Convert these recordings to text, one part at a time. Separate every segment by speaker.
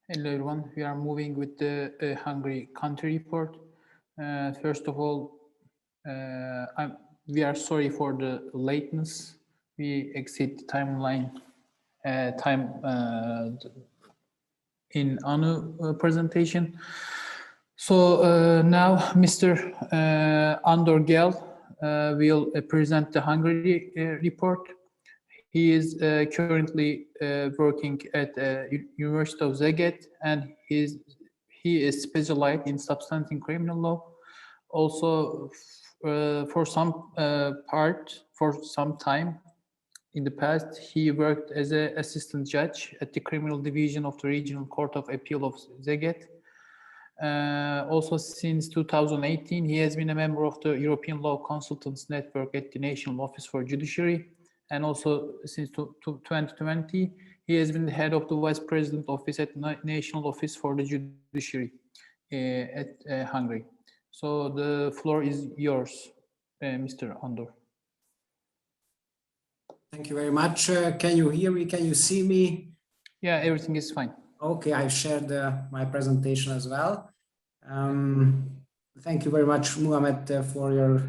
Speaker 1: Hello everyone, we are moving with the Hungary country report. First of all, we are sorry for the lateness. We exceed the timeline in Anu presentation. So now Mr. Andor Gal will present the Hungary report. He is currently working at University of Szeged, and he is specialized in substantive criminal law. Also, for some time in the past, he worked as an assistant judge at the criminal division of the Regional Court of Appeal of Szeged. Also, since 2018, he has been a member of the European Law Consultants Network at the National Office for Judiciary. And also, since 2020, he has been the head of the Vice President Office at National Office for the Judiciary at Hungary. So the floor is yours, Mr. Andor.
Speaker 2: Thank you very much. Can you hear me? Can you see me?
Speaker 1: Yeah, everything is fine.
Speaker 2: Okay, I've shared my presentation as well. Thank you very much, Muhammad, for your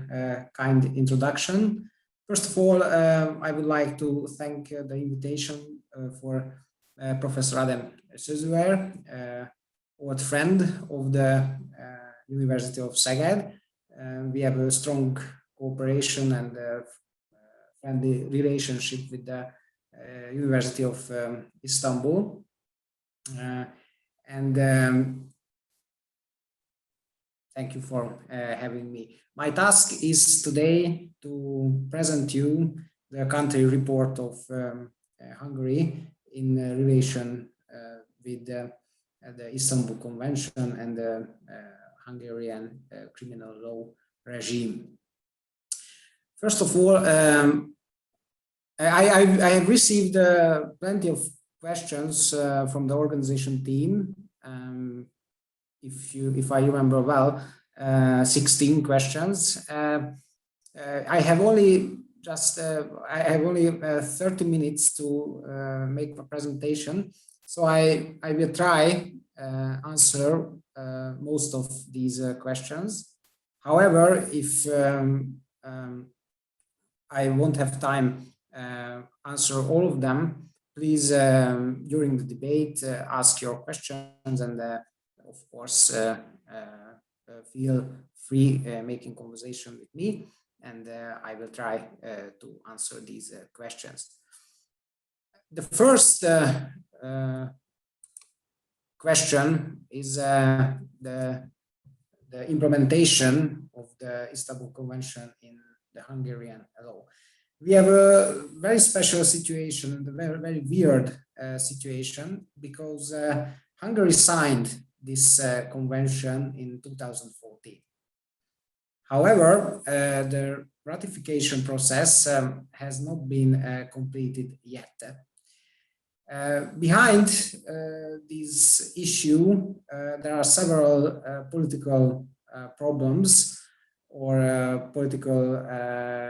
Speaker 2: kind introduction. First of all, I would like to thank the invitation for Professor Adem Sözüver, old friend of the University of Szeged. We have a strong cooperation and friendly relationship with the University of Istanbul. Thank you for having me. My task is today to present you the country report of Hungary in relation with the Istanbul Convention and the Hungarian criminal law regime. First of all, I have received plenty of questions from the organization team. If I remember well, 16 questions. I have only 30 minutes to make my presentation, so I will try answer most of these questions. However, if I won't have time answer all of them, please during the debate ask your questions, and of course feel free making conversation with me, and I will try to answer these questions. The first question is the implementation of the Istanbul Convention in the Hungarian law. We have a very special situation, a very weird situation, because Hungary signed this convention in 2014. However, the ratification process has not been completed yet. Behind this issue, there are several political problems or political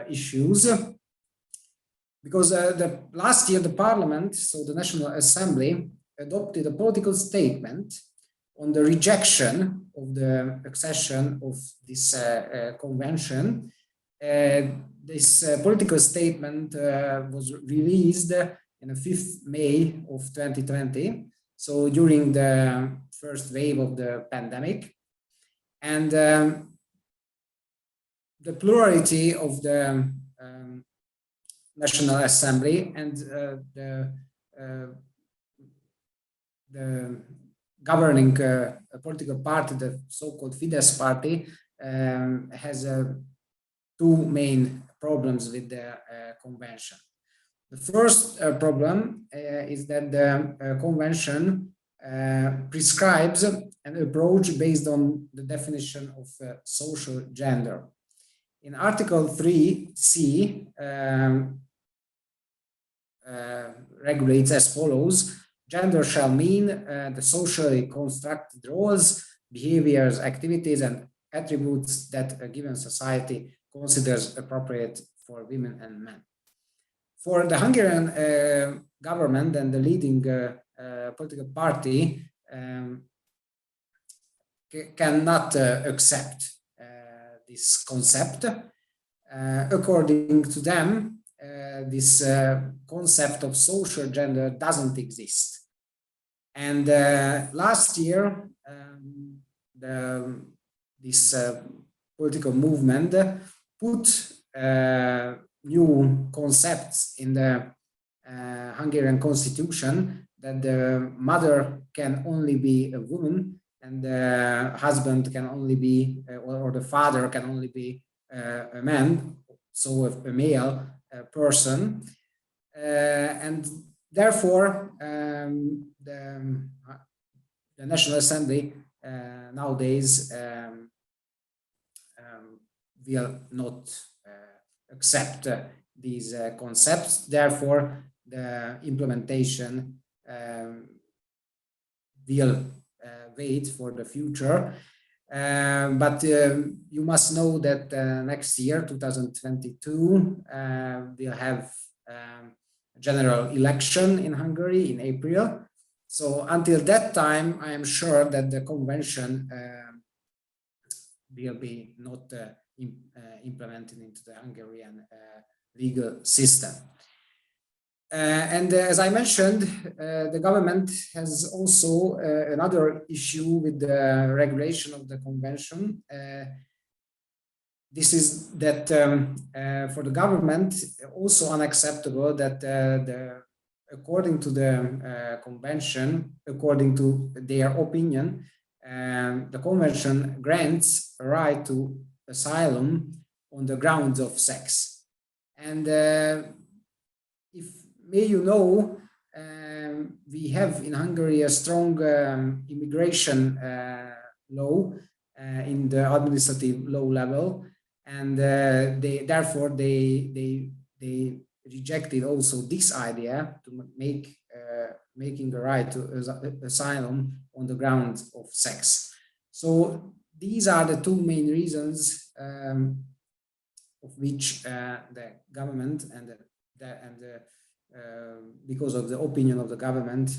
Speaker 2: issues. Because last year, the parliament, so the National Assembly, adopted a political statement on the rejection of the accession of this convention. This political statement was released on the 5th May of 2020, so during the first wave of the pandemic. And the plurality of the National Assembly and the governing political party, the so-called Fidesz party, has two main problems with the convention. The first problem is that the convention prescribes an approach based on the definition of social gender. In Article 3C, regulates as follows: gender shall mean the socially constructed roles, behaviors, activities, and attributes that a given society considers appropriate for women and men. For the Hungarian government and the leading political party, cannot accept this concept. According to them, this concept of social gender doesn't exist. And last year, this political movement put new concepts in the Hungarian constitution, that the mother can only be a woman and the husband can only be, or the father can only be a man, so a male person. And therefore, the National Assembly nowadays will not accept these concepts. Therefore, the implementation will wait for the future. But you must know that next year, 2022, we'll have a general election in Hungary in April. So until that time, I am sure that the convention will be not implemented into the Hungarian legal system. And as I mentioned, the government has also another issue with the regulation of the convention. This is that for the government, also unacceptable that according to the convention, according to their opinion, the convention grants a right to asylum on the grounds of sex. And if may you know, we have in Hungary a strong immigration law in the administrative law level, and therefore they rejected also this idea to making the right to asylum on the grounds of sex. So these are the two main reasons of which the government and because of the opinion of the government,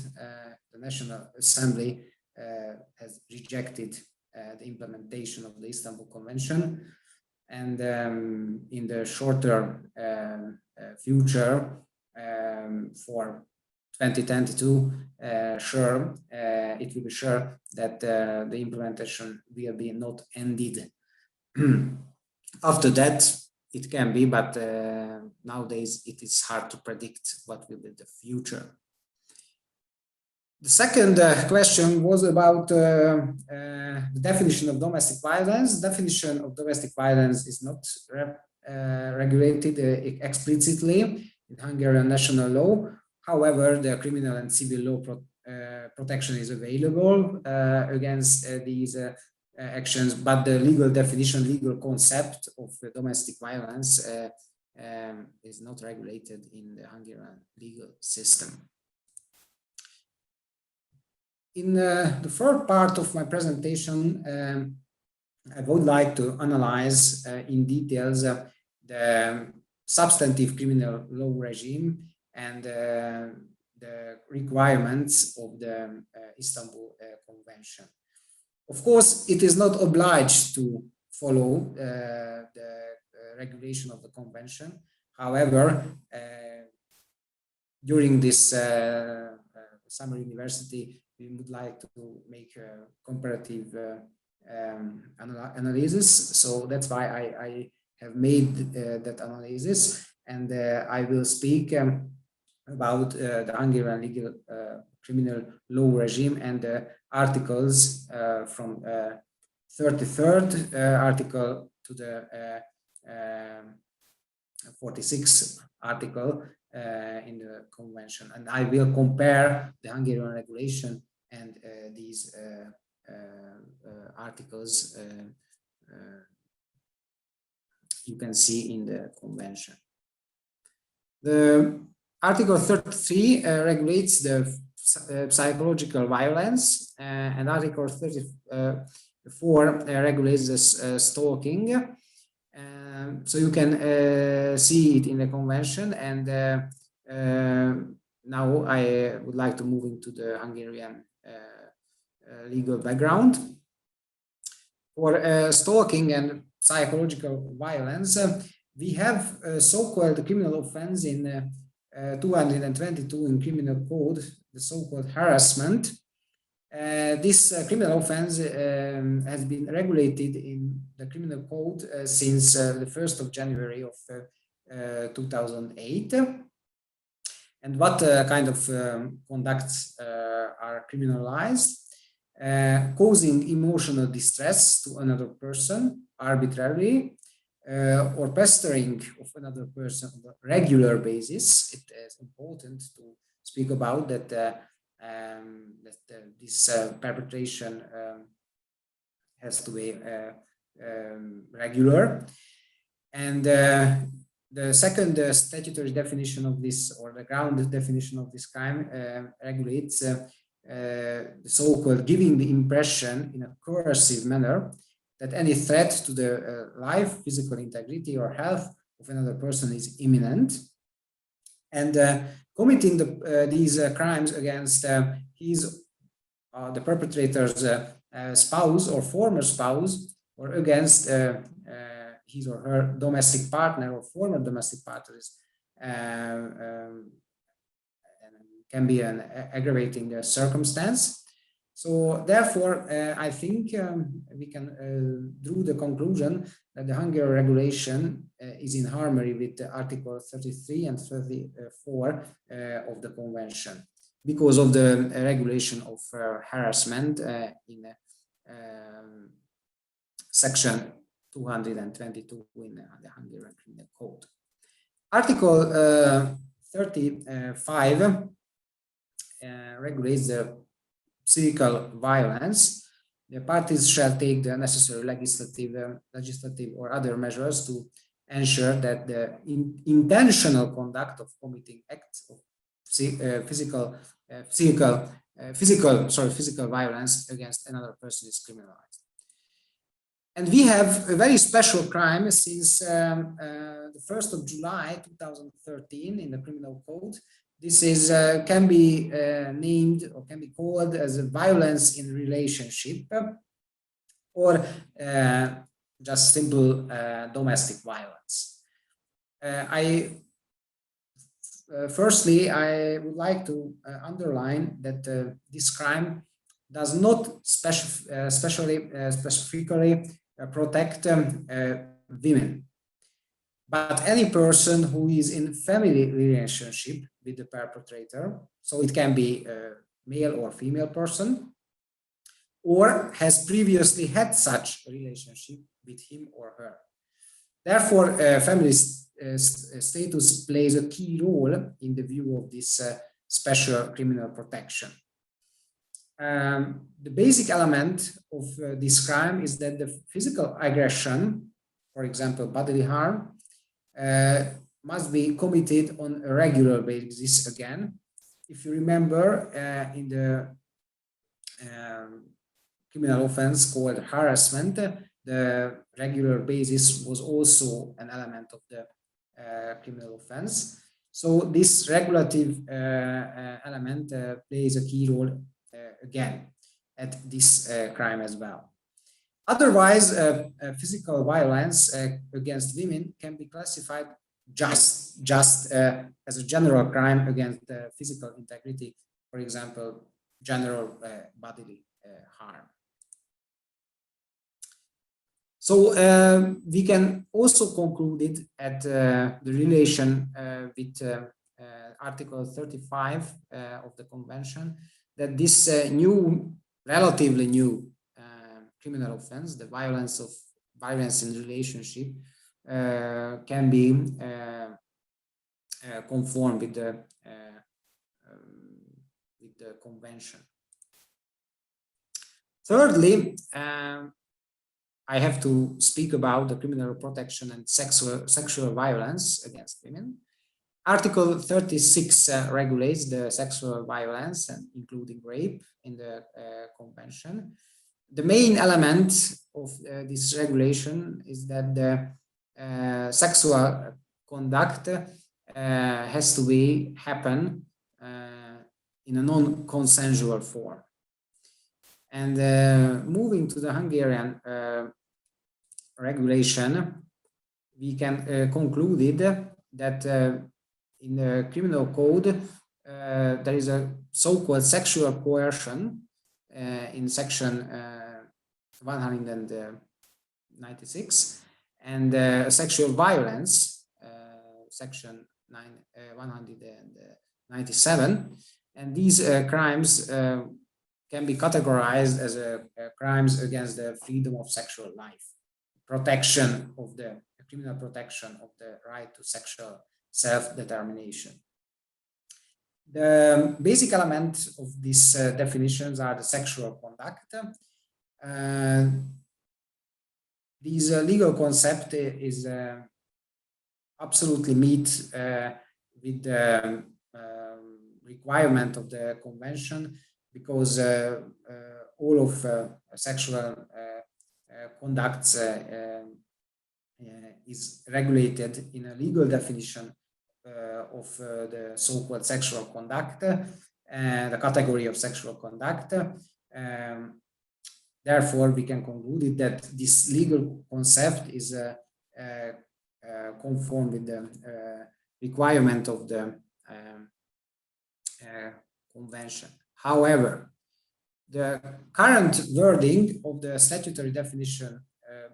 Speaker 2: the National Assembly has rejected the implementation of the Istanbul Convention. And in the shorter future, for 2022, sure, it will be sure that the implementation will be not ended. After that, it can be, but nowadays it is hard to predict what will be the future. The second question was about the definition of domestic violence. Definition of domestic violence is not regulated explicitly in Hungarian national law. However, the criminal and civil law protection is available against these actions, but the legal definition, legal concept of domestic violence is not regulated in the Hungarian legal system. In the third part of my presentation, I would like to analyze in details the substantive criminal law regime and the requirements of the Istanbul Convention. Of course, it is not obliged to follow the regulation of the convention. However, during this summer university, we would like to make a comparative analysis. So that's why I have made that analysis, and I will speak about the Hungarian legal criminal law regime and the articles from 33rd article to the 46th article in the convention. And I will compare the Hungarian regulation and these articles you can see in the convention. The Article 33 regulates the psychological violence, and Article 34 regulates the stalking. So you can see it in the convention, and now I would like to move into the Hungarian legal background. For stalking and psychological violence, we have a so-called criminal offense in 222 in criminal code, the so-called harassment. This criminal offense has been regulated in the criminal code since the 1st of January of 2008. And what kind of conducts are criminalized? Causing emotional distress to another person arbitrarily, or pestering of another person on a regular basis. It is important to speak about that, this perpetration has to be regular. And the second statutory definition of this, or the ground definition of this crime, regulates the so-called giving the impression in a coercive manner that any threat to the life, physical integrity, or health of another person is imminent. And committing these crimes against the perpetrator's spouse or former spouse, or against his or her domestic partner or former domestic partners, can be an aggravating circumstance. So therefore, I think we can draw the conclusion that the Hungarian regulation is in harmony with Article 33 and 34 of the Convention, because of the regulation of harassment in Section 222 in the Hungarian Criminal Code. Article 35 regulates the physical violence. The parties shall take the necessary legislative or other measures to ensure that the intentional conduct of committing acts of physical violence against another person is criminalized. And we have a very special crime since the 1st of July 2013 in the Criminal Code. This is can be named or can be called as a violence in relationship, or just simple domestic violence. Firstly, I would like to underline that this crime does not specifically protect women, but any person who is in family relationship with the perpetrator, so it can be a male or female person, or has previously had such a relationship with him or her. Therefore, family status plays a key role in the view of this special criminal protection. The basic element of this crime is that the physical aggression, for example, bodily harm, must be committed on a regular basis again. If you remember, in the criminal offense called harassment, the regular basis was also an element of the criminal offense. So this regulative element plays a key role again at this crime as well. Otherwise, physical violence against women can be classified just as a general crime against physical integrity, for example, general bodily harm. So we can also conclude it at the relation with Article 35 of the Convention, that this relatively new criminal offense, the violence in relationship, can be conformed with the Convention. Thirdly, I have to speak about the criminal protection and sexual violence against women. Article 36 regulates the sexual violence, and including rape, in the Convention. The main element of this regulation is that the sexual conduct has to happen in a non-consensual form. And moving to the Hungarian regulation, we can concluded that in the criminal code there is a so-called sexual coercion in section 196, and sexual violence section 197, and these crimes can be categorized as crimes against the freedom of sexual life, protection of the criminal protection of the right to sexual self-determination. The basic elements of these definitions are the sexual conduct. This legal concept is absolutely meet with the requirement of the convention, because all of sexual conducts is regulated in a legal definition of the so-called sexual conduct, the category of sexual conduct. Therefore, we can conclude that this legal concept is conform with the requirement of the convention. However, the current wording of the statutory definition,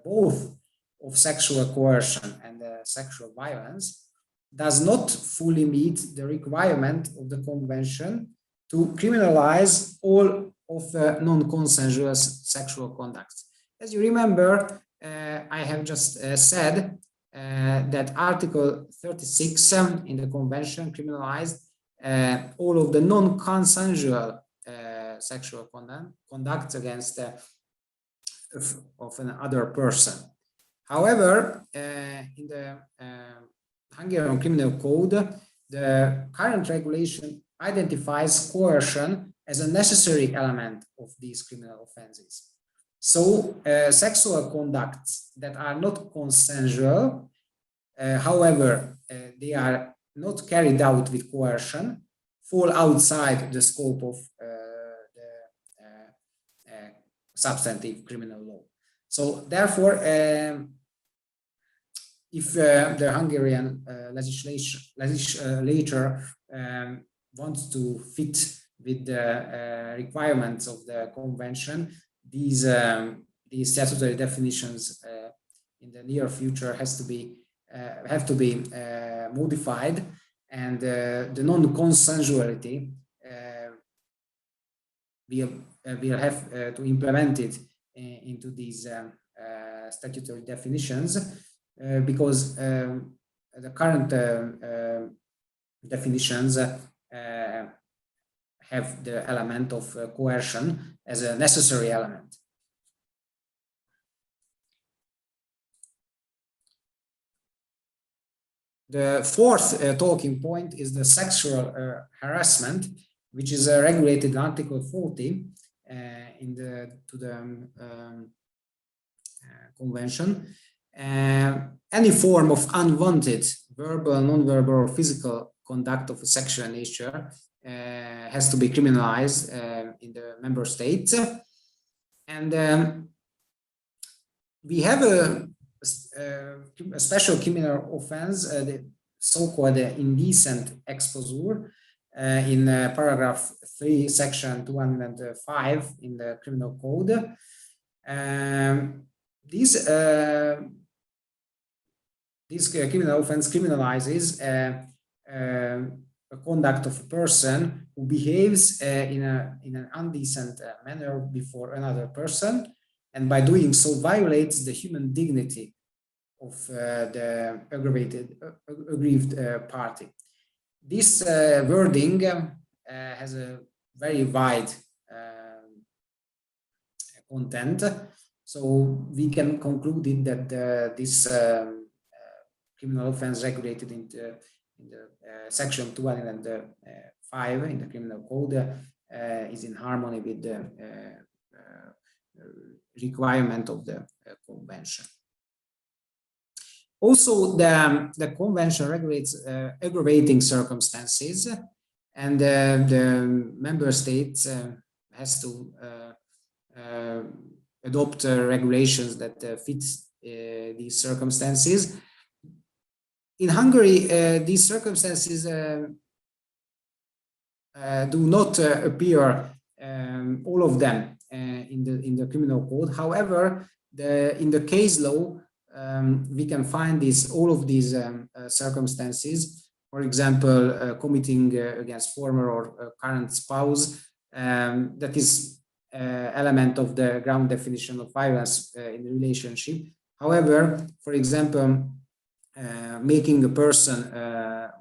Speaker 2: both of sexual coercion and sexual violence, does not fully meet the requirement of the convention to criminalize all of non-consensual sexual conducts. As you remember, I have just said that Article 36 in the convention criminalized all of the non-consensual sexual conduct against of another person. However, in the Hungarian Criminal Code, the current regulation identifies coercion as a necessary element of these criminal offenses. So, sexual conducts that are not consensual, however, they are not carried out with coercion, fall outside the scope of the substantive criminal law. So, therefore, if the Hungarian legislature wants to fit with the requirements of the convention, these statutory definitions in the near future have to be modified, and the non-consensuality will have to implement it into these statutory definitions, because the current definitions have the element of coercion as a necessary element. The fourth talking point is the sexual harassment, which is regulated in Article 40 to the convention. Any form of unwanted verbal, non-verbal, or physical conduct of a sexual nature has to be criminalized in the member states. And we have a special criminal offense, the so-called indecent exposure, in paragraph 3, section 205 in the criminal code. This criminal offense criminalizes a conduct of a person who behaves in an indecent manner before another person, and by doing so violates the human dignity of the aggrieved party. This wording has a very wide content, so we can conclude that this criminal offense regulated in the section 205 in the criminal code is in harmony with the requirement of the convention. Also, the convention regulates aggravating circumstances, and the member states has to adopt regulations that fit these circumstances. In Hungary, these circumstances do not appear, all of them, in the criminal code. However, in the case law, we can find all of these circumstances. For example, committing against former or current spouse, that is element of the ground definition of violence in the relationship. However, for example, making a person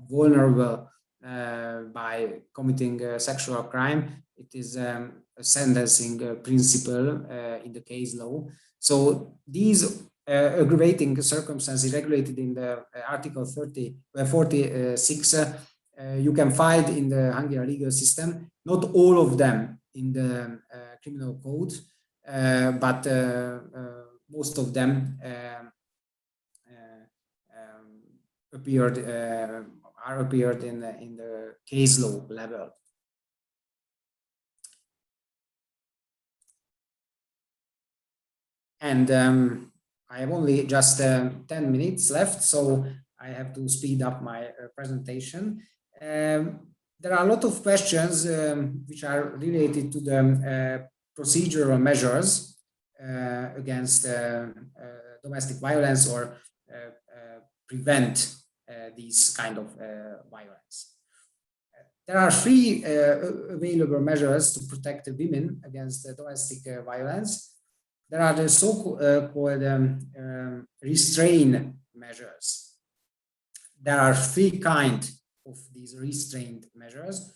Speaker 2: vulnerable by committing a sexual crime, it is a sentencing principle in the case law. So these aggravating circumstances regulated in the Article 46, you can find in the Hungarian legal system, not all of them in the criminal code, but most of them appeared in the case law level. And I have only just 10 minutes left, so I have to speed up my presentation. There are a lot of questions which are related to the procedural measures against domestic violence or prevent these kind of violence. There are 3 available measures to protect the women against domestic violence. There are the so-called restrain measures. There are 3 kinds of these restraint measures.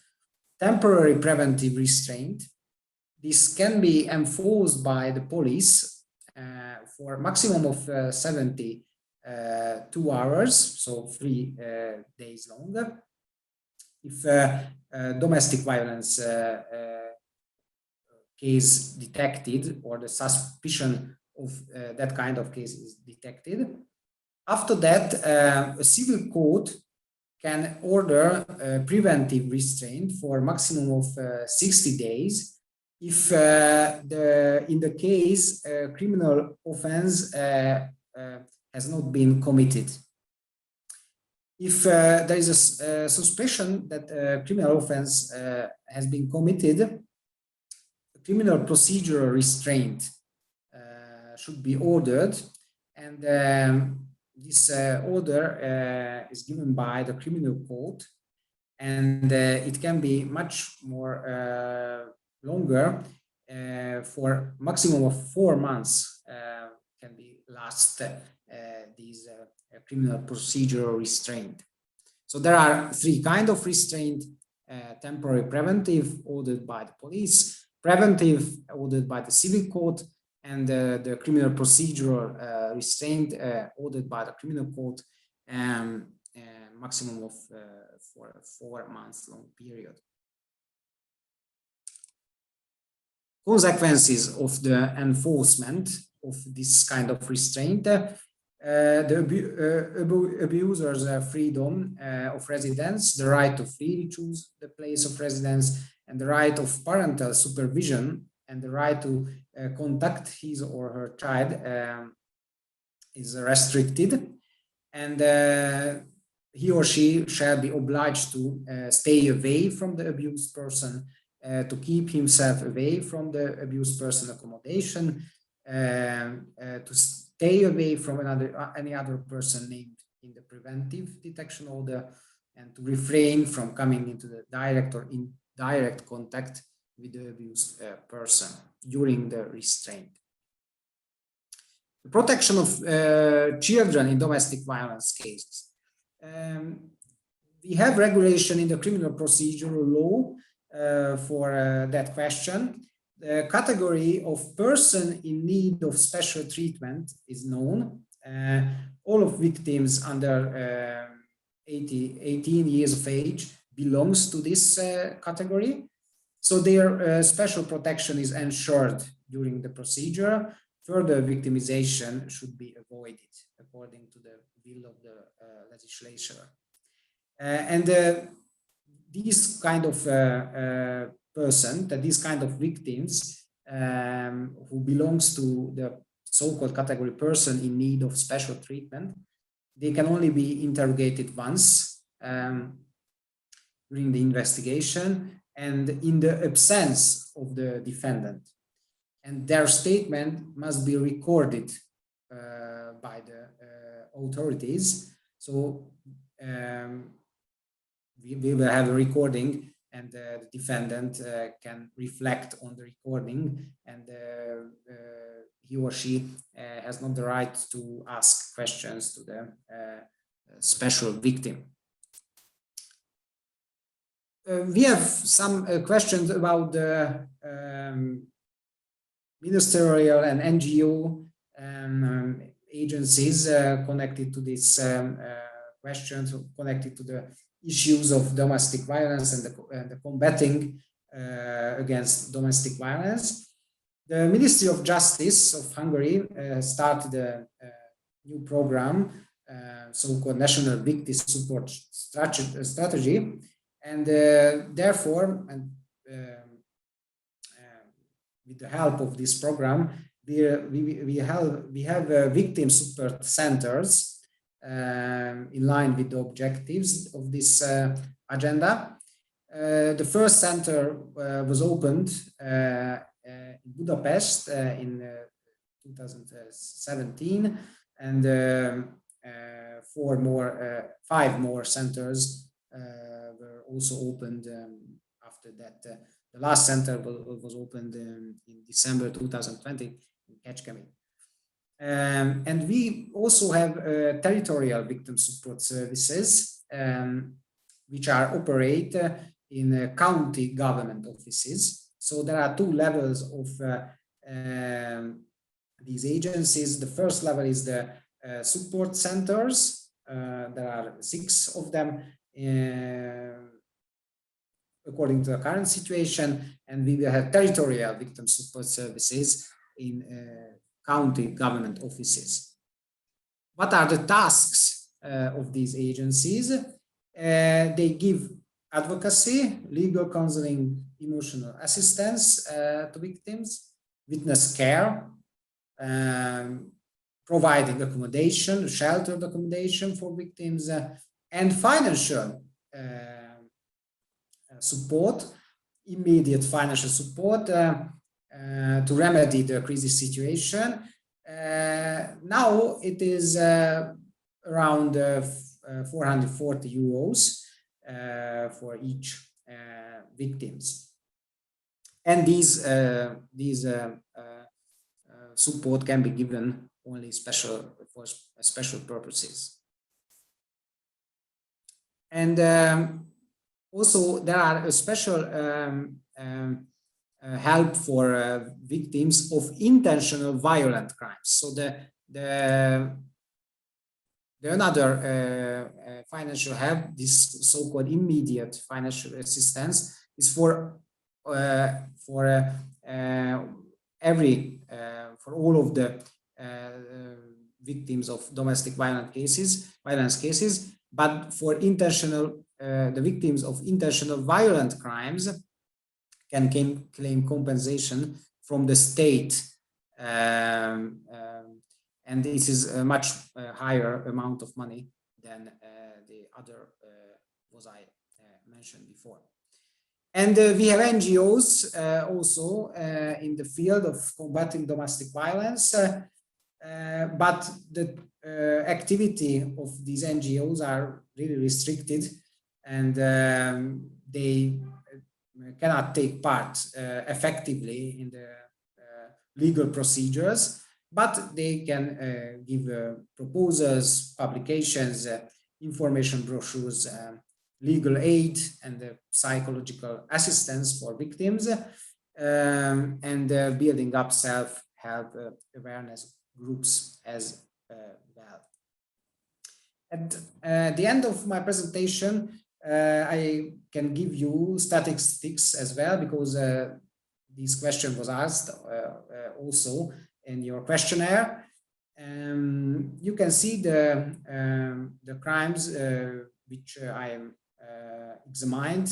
Speaker 2: Temporary preventive restraint. This can be enforced by the police for a maximum of 72 hours, so 3 days long. If domestic violence case detected, or the suspicion of that kind of case is detected. After that, a civil court can order preventive restraint for a maximum of 60 days if in the case criminal offense has not been committed. If there is a suspicion that a criminal offense has been committed, criminal procedural restraint should be ordered, and this order is given by the criminal court, and it can be much more longer, for maximum of 4 months can be last these criminal procedural restraint. So there are 3 kinds of restraint: temporary preventive, ordered by the police; preventive, ordered by the civil court; and the criminal procedural restraint, ordered by the criminal court, maximum of for a 4 months long period. Consequences of the enforcement of this kind of restraint: the abuser's freedom of residence, the right to freely choose the place of residence, and the right of parental supervision, and the right to contact his or her child is restricted, and he or she shall be obliged to stay away from the abused person, to keep himself away from the abused person accommodation, to stay away from any other person named in the preventive detection order, and to refrain from coming into the direct or indirect contact with the abused person during the restraint. The protection of children in domestic violence cases. We have regulation in the criminal procedural law for that question. The category of person in need of special treatment is known. All of victims under 18 years of age belongs to this category. So their special protection is ensured during the procedure. Further victimization should be avoided according to the will of the legislature. These kind of these kind of victims who who belongs to the so-called category person in need of special treatment, they can only be interrogated once during the investigation and in the absence of the defendant. And their statement must be recorded by the authorities. So we will have a recording, and the defendant can reflect on the recording, and he or she has not the right to ask questions to the special victim. We have some questions about the ministerial and NGO agencies connected to this questions, connected to the issues of domestic violence and the combating against domestic violence. The Ministry of Justice of Hungary started a new program, so-called National Victim Support Strategy, and therefore, with the help of this program, we have victim support centers in line with the objectives of this agenda. The first center was opened in Budapest in 2017, and 5 more centers were also opened after that. The last center was opened in December 2020 in Kecskemét. And we also have territorial victim support services, which are operate in county government offices. So there are 2 levels of these agencies. The first level is the support centers. There are 6 of them according to the current situation, and we will have territorial victim support services in county government offices. What are the tasks of these agencies? They give advocacy, legal counseling, emotional assistance to victims, witness care, providing accommodation, sheltered accommodation for victims, and financial support, immediate financial support to remedy the crisis situation. Now it is around 440 euros for each victims, and these support can be given only for special purposes. And also there are a special help for victims of intentional violent crimes. So the another financial help, this so-called immediate financial assistance, is for all of the victims of domestic violence cases, but for the victims of intentional violent crimes can claim compensation from the state, and this is a much higher amount of money than the other was I mentioned before. And we have NGOs also in the field of combating domestic violence, but the activity of these NGOs are really restricted, and they cannot take part effectively in the legal procedures, but they can give proposals, publications, information brochures, legal aid, and psychological assistance for victims, and building up self-help awareness groups as well. At the end of my presentation, I can give you statistics as well, because this question was asked also in your questionnaire. You can see the crimes which I am examined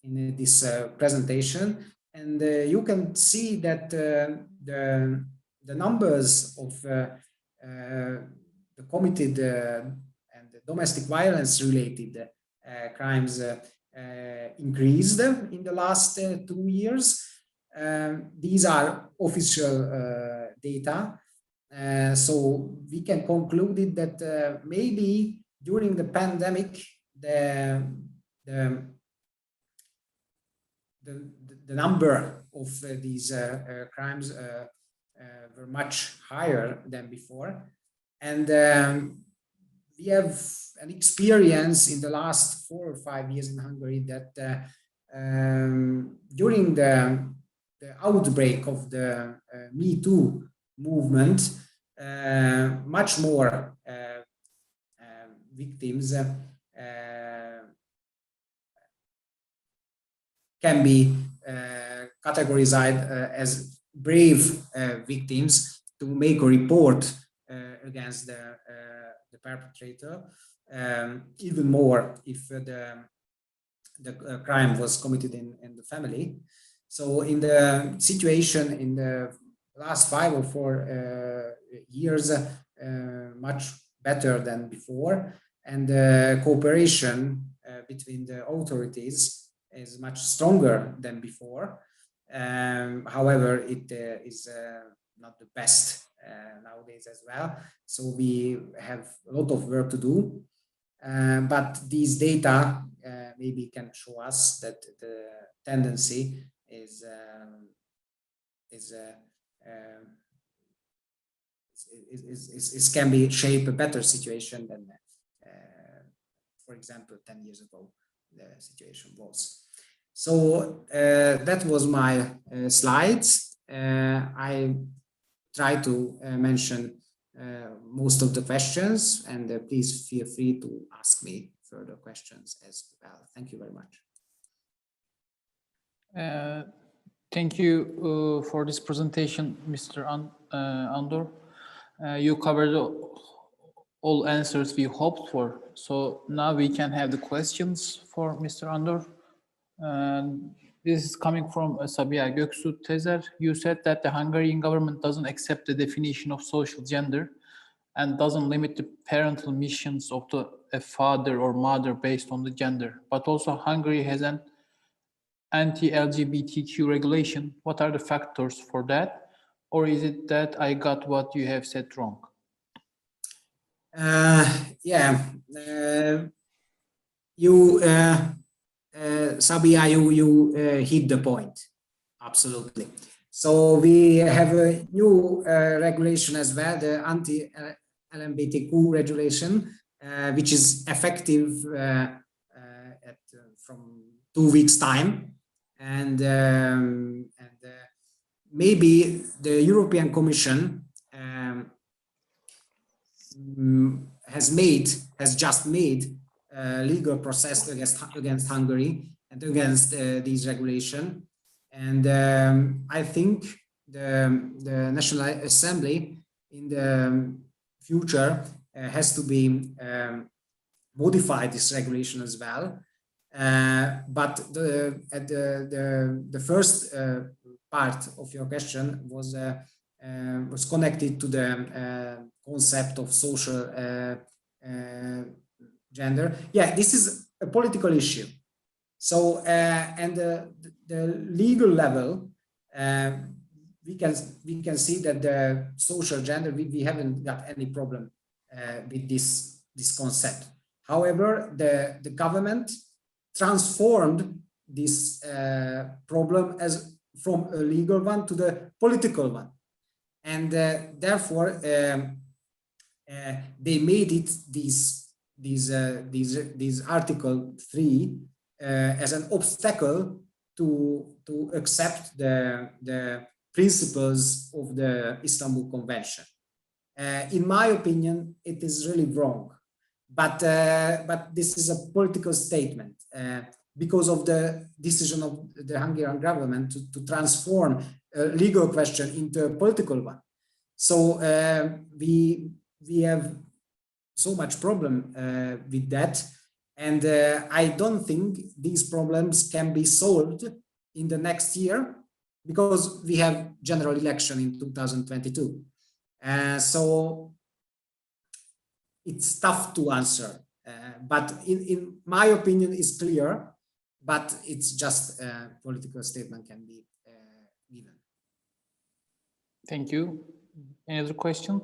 Speaker 2: in this presentation. and you can see that the numbers of the committed and the domestic violence related crimes increased in the last 2 years. These are official data. So we can conclude that maybe during the pandemic, the number of these crimes were much higher than before. And we have an experience in the last 4 or 5 years in Hungary that during the outbreak of the Me Too movement, much more victims can be categorized as brave victims to make a report against the perpetrator, even more if the crime was committed in the family. So in the situation in the last 5 or 4 years, much better than before, and the cooperation between the authorities is much stronger than before. However, it is not the best nowadays as well. So we have a lot of work to do. But these data maybe can show us that the tendency is can be shape a better situation than, for example, 10 years ago the situation was. So that was my slides. I try to mention most of the questions, and please feel free to ask me further questions as well. Thank you very much.
Speaker 1: Thank you for this presentation, Mr. Andor. You covered all answers we hoped for. So now we can have the questions for Mr. Andor. This is coming from Sabiha Göksu Tezer. You said that the Hungarian government doesn't accept the definition of social gender and doesn't limit the parental missions of a father or mother based on the gender. But also Hungary has an anti-LGBTQ regulation. What are the factors for that? Or is it that I got what you have said wrong?
Speaker 2: Sabia, you hit the point. Absolutely. So we have a new regulation as well, the Anti-Lgbtq regulation, which is effective from 2 weeks' time. And maybe the European Commission has just made a legal process against Hungary and against these regulation. And I think the National Assembly in the future has to be modify this regulation as well. But the first part of your question was connected to the concept of social gender. Yeah, this is a political issue. So and the legal level, we can see that the social gender we haven't got any problem with this concept. However, the government transformed this problem as from a legal one to the political one, and therefore they made it these Article 3 as an obstacle to accept the principles of the Istanbul Convention. In my opinion, it is really wrong. But this is a political statement because of the decision of the Hungarian government to transform a legal question into a political one. So we have so much problem with that, and I don't think these problems can be solved in the next year because we have general election in 2022. So it's tough to answer, but in my opinion, it's clear, but it's just a political statement can be given.
Speaker 1: Thank you. Any other question?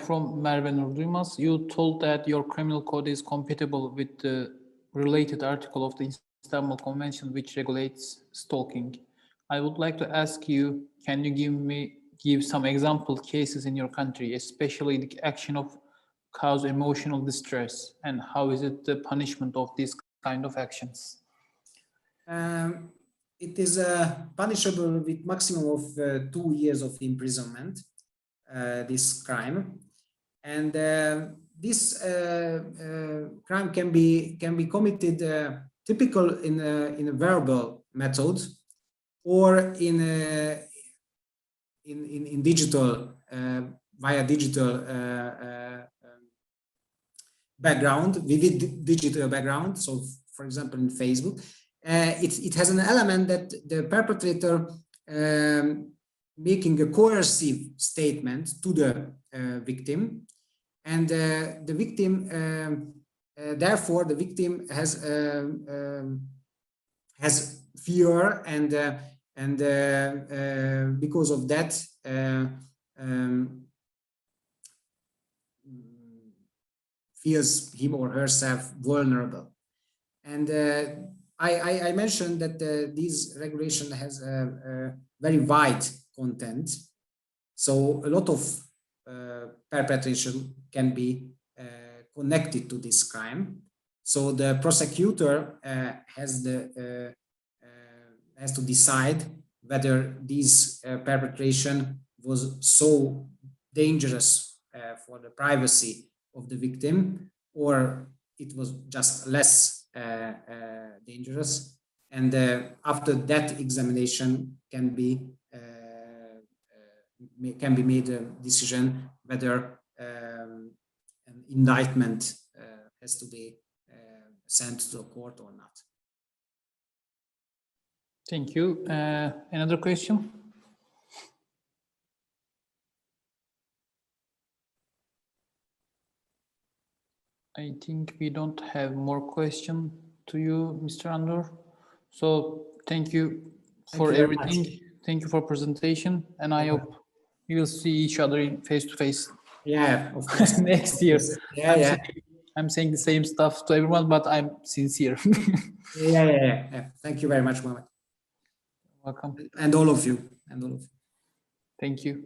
Speaker 1: From Merve Nur Duymaz, you told that your criminal code is compatible with the related article of the Istanbul Convention, which regulates stalking. I would like to ask you, can you give some example cases in your country, especially the action of cause emotional distress, and how is it the punishment of these kind of actions?
Speaker 2: It is punishable with maximum of 2 years of imprisonment, this crime, and this crime can be committed typical in a verbal method or in digital via digital background, vivid digital background. So, for example, in Facebook, it has an element that the perpetrator making a coercive statement to the victim, and the victim, therefore, the victim has fear, and because of that, feels him or herself vulnerable. And I mentioned that this regulation has a very wide content, so a lot of perpetration can be connected to this crime. So the prosecutor has to decide whether this perpetration was so dangerous for the privacy of the victim, or it was just less dangerous. And after that examination can be made a decision whether an indictment has to be sent to the court or not.
Speaker 1: Thank you. Another question? I think we don't have more question to you, Mr. Andor. So thank you for everything. Thank you for presentation, and I hope we will see each other in face-to-face.
Speaker 2: Yeah, of course.
Speaker 1: Next year.
Speaker 2: Yeah,
Speaker 1: I'm saying the same stuff to everyone, but I'm sincere.
Speaker 2: yeah. Thank you very much, Mohammed.
Speaker 1: Welcome.
Speaker 2: And all of you.
Speaker 1: Thank you.